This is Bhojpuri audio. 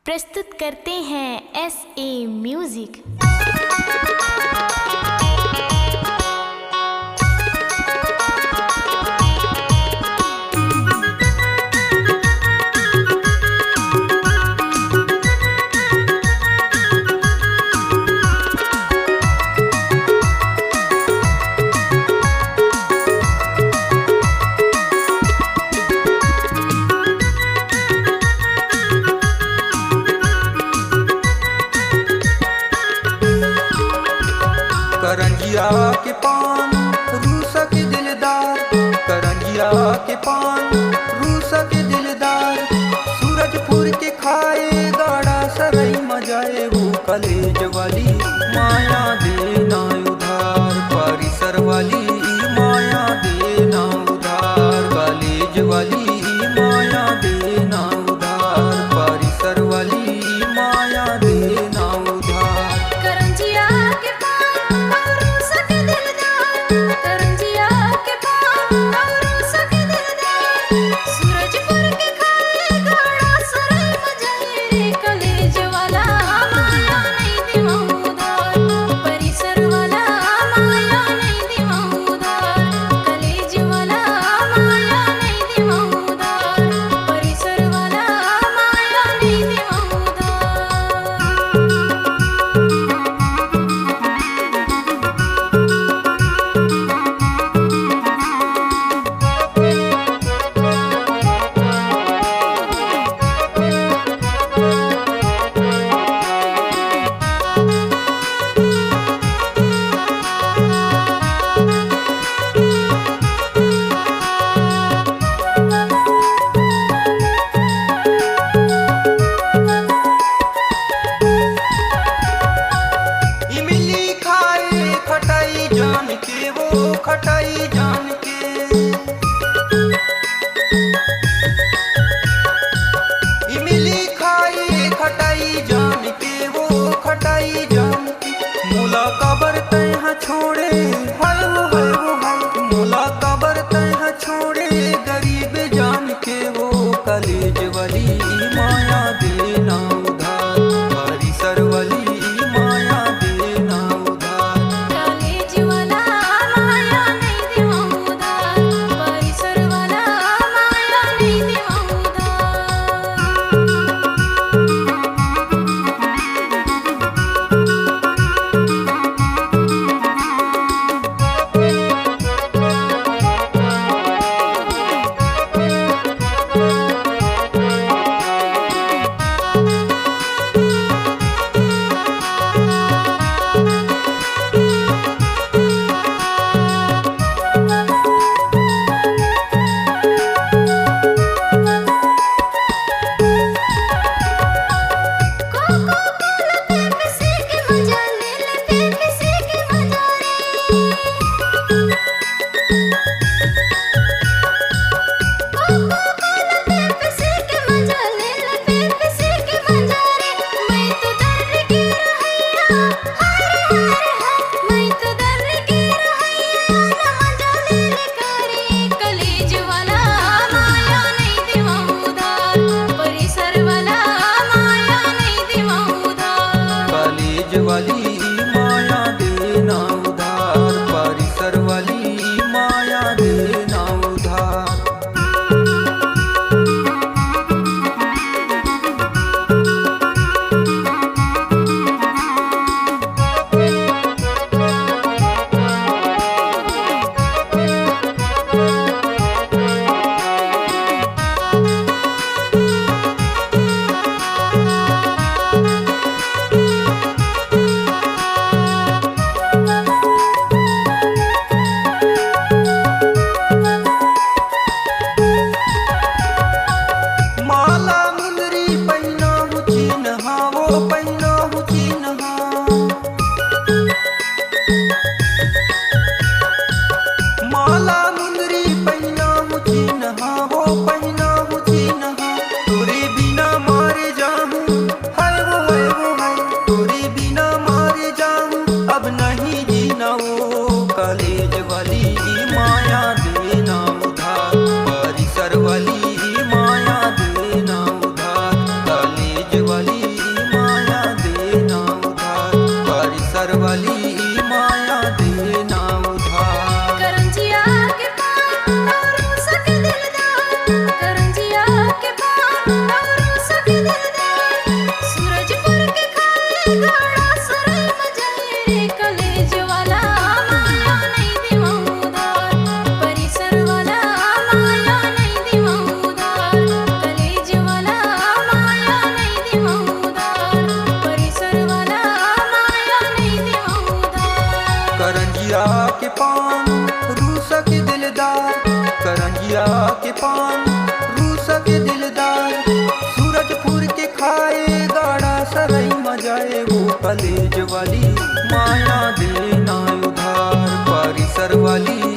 प्रस्तुत करते हैं SA म्यूजिक। करंजिया के पान रूसा के दिलदार, करंजिया के पान रूसा के दिलदार, सूरजपुर के खाए गाड़ा सरई मजाए वो कलेज वाली माया देना उधार, परिसर वाली माया देना उधार, कलेज वाली माया देना उधार, परिसर वाली माया देना उधार। करंजिया के पान और रूसा के दिलदार, करंजिया के पान और रूसा के दिलदार, सूरजपुर के खाए गाड़ा सरई मजाए रे कलेज वाला माया नहीं देवा उधार, परिसर वाला माया नहीं देवा उधार, कलेज वाला माया नहीं देवा उधार, परिसर वाला माया नहीं देवा उधार। इमली खाए खटाई जान के वो खटाई जान के, इमली खाए खटाई जान के वो खटाई जान के, मूला कबर तैहा छोड़े हाय वो हाय, मूला कबर तैहा छोड़े गरीब जान के वो कलेज वाली माया देना उधार, परिसर वाली माया देना उधार। कलेज वाला माया नहीं देवा उधार, परिसर वाला माया नहीं देवा उधार। गया के पान रूस के दिलदार सूरजपुर के खाए गाड़ा सरई मजाए वो कलेज वाली माया देना उधार परिसर वाली